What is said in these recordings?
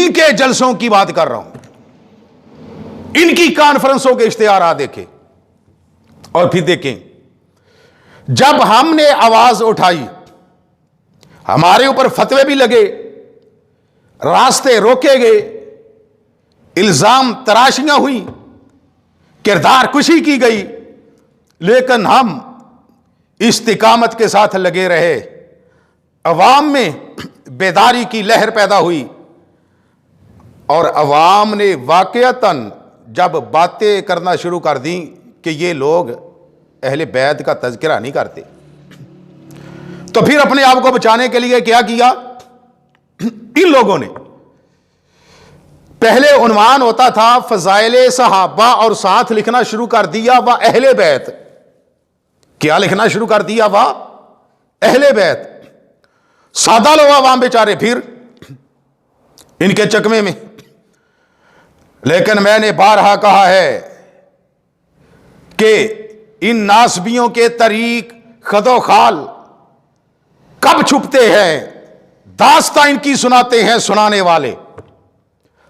इनके जलसों की बात कर रहा हूं, इनकी कॉन्फ्रेंसों के इश्तिहार देखे और फिर देखें, जब हमने आवाज उठाई हमारे ऊपर फतवे भी लगे, रास्ते रोके गए, इल्जाम तराशियां हुई, किरदार कुशी की गई, लेकिन हम इस्तिकामत के साथ लगे रहे। अवाम में बेदारी की लहर पैदा हुई और अवाम ने वाकईतन जब बातें करना शुरू कर दी कि ये लोग अहले बैत का तज़किरा नहीं करते, तो फिर अपने आप को बचाने के लिए क्या किया? इन लोगों ने पहले उन्वान होता था फ़ज़ाइले सहाबा और साथ लिखना शुरू कर दिया व अहले बैत। क्या लिखना शुरू कर दिया? व अहले बैत। सादा लोग आवाम बेचारे फिर इनके चकमे में। लेकिन मैंने बारहा कहा है कि इन नासबियों के तरीक खदो खाल कब छुपते हैं, दास्तां इनकी सुनाते हैं सुनाने वाले।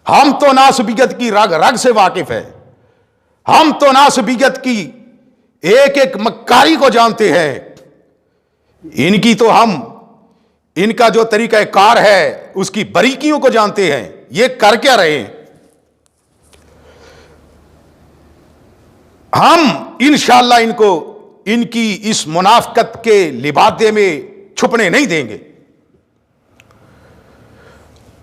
हम तो नासबियत की रग रग से वाकिफ है, हम तो नासबियत की एक एक मक्कारी को जानते हैं। इनकी तो हम इनका जो तरीका कार है उसकी बारीकियों को जानते हैं। ये कर क्या रहे हैं? हम इंशाअल्लाह इनको इनकी इस मुनाफकत के लिबादे में छुपने नहीं देंगे।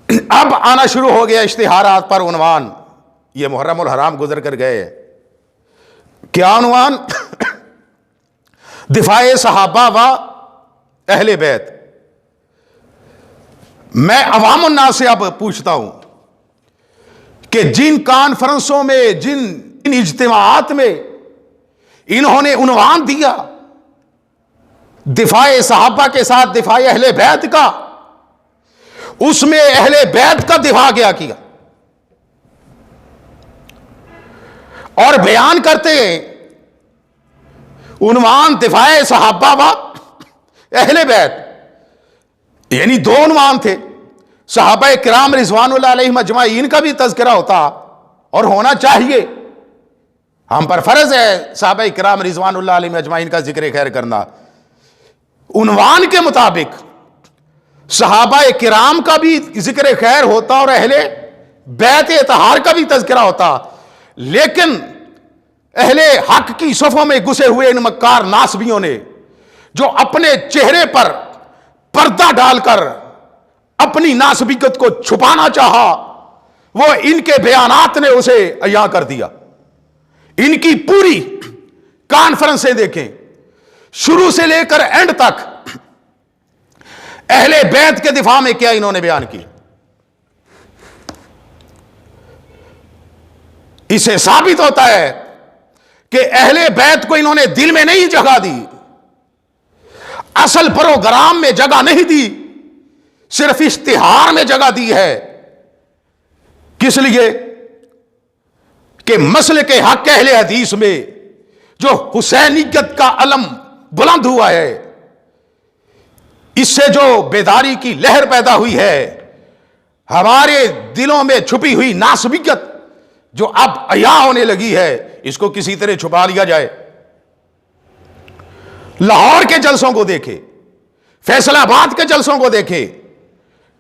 अब आना शुरू हो गया इश्तिहारात पर उन्वान। ये मुहर्रम उल हराम गुजर कर गए, क्या उन्वान? दिफाए सहाबा व अहले बैत। मैं अवामुन नास से अब पूछता हूं कि जिन कॉन्फ्रेंसों में, जिन इज्तिमाआत में इन्होंने उन्वान दिया दिफाए सहाबा के साथ दिफाए अहले बैत का, उसमें अहले बैत का दिफा क्या किया? और बयान करते हैं उन्वान दिफाए सहाबा व अहले बैत, यानी दो उन्वान थे। सहाबा किराम रिज़वानुल्लाह अलैहिम अजमाइन का भी तज़किरा होता और होना चाहिए। हम पर फर्ज है सहाबा किराम रिज़वानुल्लाह अलैहिम अजमाइन का जिक्र खैर करना। उन्वान के मुताबिक सहाबा किराम का भी जिक्र खैर होता और अहले बैत इत्तहार का भी तज़किरा होता, लेकिन अहले हक की सफ़ों में घुसे हुए इन मक्कार नासबियों ने जो अपने चेहरे पर पर्दा डालकर अपनी नासबियत को छुपाना चाहा, वो इनके बयानात ने उसे अया कर दिया। इनकी पूरी कॉन्फ्रेंसें देखें, शुरू से लेकर एंड तक अहले बैत के दिफा में क्या इन्होंने बयान किया। इससे साबित होता है कि अहले बैत को इन्होंने दिल में नहीं जगह दी, असल प्रोग्राम में जगह नहीं दी, सिर्फ इश्तिहार में जगह दी है। किस लिए? कि मसले के हक अहले हदीस में जो हुसैनियत का अलम बुलंद हुआ है, इससे जो बेदारी की लहर पैदा हुई है, हमारे दिलों में छुपी हुई नासबियत जो अब अया होने लगी है, इसको किसी तरह छुपा लिया जाए। लाहौर के जलसों को देखे, फैसलाबाद के जलसों को देखे,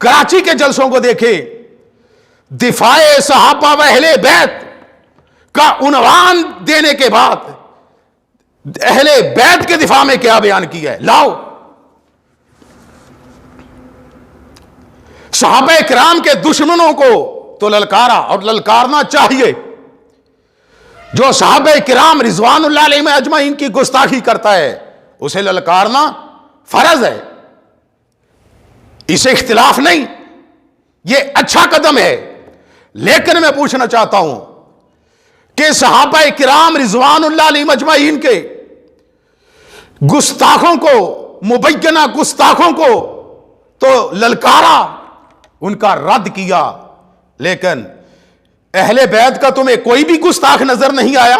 कराची के जलसों को देखे, दिफाए सहाबा व अहले बैत का उन्वान देने के बाद अहले बैत के दिफा में क्या बयान किया है? लाओ, सहाबा किराम के दुश्मनों को तो ललकारा और ललकारना चाहिए। जो सहाबा किराम रिज़वानुल्लाह अलैहिम अजमाइन की गुस्ताखी करता है उसे ललकारना फर्ज है, इसे इख्तिलाफ नहीं, यह अच्छा कदम है। लेकिन मैं पूछना चाहता हूं कि सहाबा किराम रिज़वानुल्लाह अलैहिम अजमाइन के गुस्ताखों को, मुबैयना गुस्ताखों को तो ललकारा, उनका रद्द किया, लेकिन अहले बैत का तुम्हें कोई भी गुस्ताख नजर नहीं आया।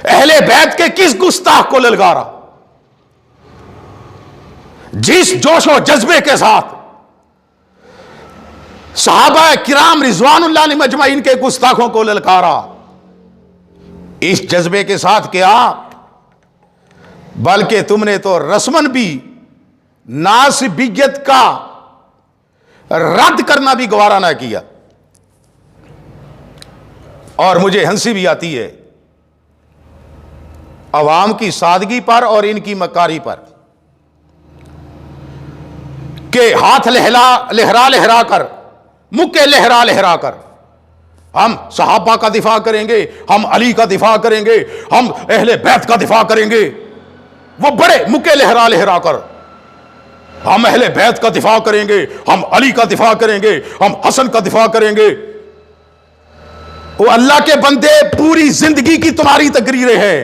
अहले बैत के किस गुस्ताख को ललकारा? जिस जोश और जज्बे के साथ सहाबा किराम रिजवानुल्लाह अलैहिम अजमाइन के गुस्ताखों को ललकारा। इस जज्बे के साथ क्या, बल्कि तुमने तो रस्मन भी नासिबियत का रद्द करना भी गवारा ना किया। और मुझे हंसी भी आती है अवाम की सादगी पर और इनकी मकारी पर, के हाथ लहरा लहरा कर, मुक्के लहरा लहरा कर हम सहाबा का दिफा करेंगे, हम अली का दिफा करेंगे, हम अहले बैत का दिफा करेंगे। वो बड़े मुक्के लहरा लहरा कर हम अहले बैत का दिफा करेंगे, हम अली का दिफा करेंगे, हम हसन का दिफा करेंगे। वो अल्लाह के बंदे, पूरी जिंदगी की तुम्हारी तकरीरें हैं,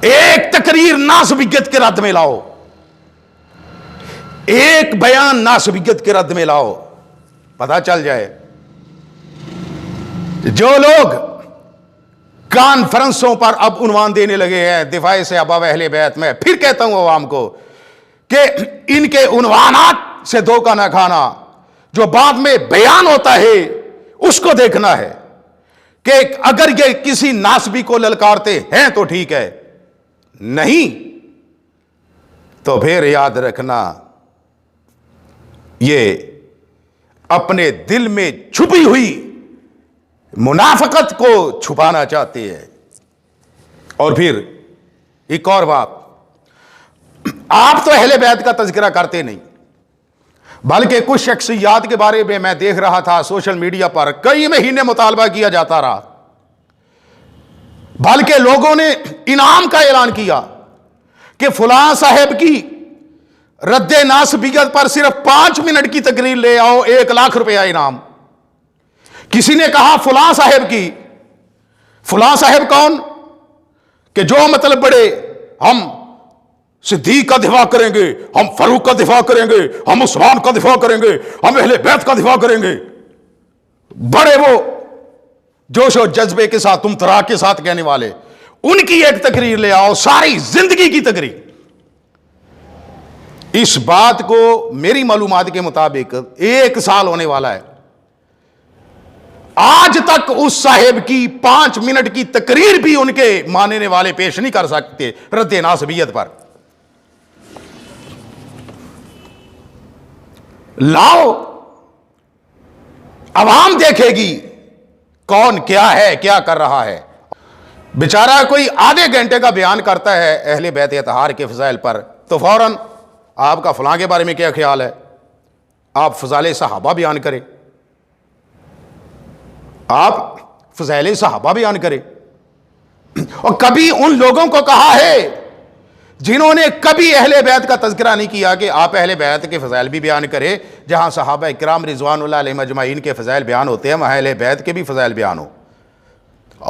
एक तकरीर नासबियत के रद्द में लाओ, एक बयान नासबियत के रद्द में लाओ, पता चल जाए। जो लोग कॉन्फ्रेंसों पर अब उन्वान देने लगे हैं दिफाए से अबा अहले बैत में, फिर कहता हूं अवाम को कि इनके उन्वानात से धोखा ना खाना। जो बाद में बयान होता है उसको देखना है कि अगर ये किसी नासबी को ललकारते हैं तो ठीक है, नहीं तो फिर याद रखना ये अपने दिल में छुपी हुई मुनाफकत को छुपाना चाहते हैं। और फिर एक और बात, आप तो अहले बैत का तज़किरा करते नहीं, बल्कि कुछ शख्सियात के बारे में मैं देख रहा था सोशल मीडिया पर, कई महीने मुतालबा किया जाता रहा, बल्कि लोगों ने इनाम का ऐलान किया कि फलां साहब की रद्दे नासबियत पर सिर्फ 5 मिनट की तकरीर ले आओ, 1 लाख रुपया इनाम। किसी ने कहा फलां साहब की, फलां साहब कौन, कि जो मतलब बड़े, हम सिद्दीक का दिफा करेंगे, हम फारूक का दिफा करेंगे, हम उस्मान का दिफा करेंगे, हम अहले बैत का दिफा करेंगे। बड़े वो जोश और जज्बे के साथ, तुम तराक के साथ कहने वाले, उनकी एक तकरीर ले आओ, सारी जिंदगी की तकरीर। इस बात को मेरी मालूमात के मुताबिक 1 साल होने वाला है, आज तक उस साहेब की 5 मिनट की तकरीर भी उनके मानने वाले पेश नहीं कर सकते रद्दे नासबियत पर। लाओ, अवाम देखेगी कौन क्या है, क्या कर रहा है। बेचारा कोई आधे घंटे का बयान करता है अहले बैत इत्तहार के फजाइल पर, तो फौरन आपका फलां के बारे में क्या ख्याल है, आप फजाइल सहाबा बयान करें, आप फजाइल सहाबा बयान करें। और कभी उन लोगों को कहा है जिन्होंने कभी अहले बैत का तज़किरा नहीं किया कि आप अहले बैत के फजाइल भी बयान करें, जहां सहाबा किराम रिज़वानुल्लाह अलैहिम अजमाइन के फजाइल बयान होते हैं वहां अहले बैत के भी फजाइल बयान हो।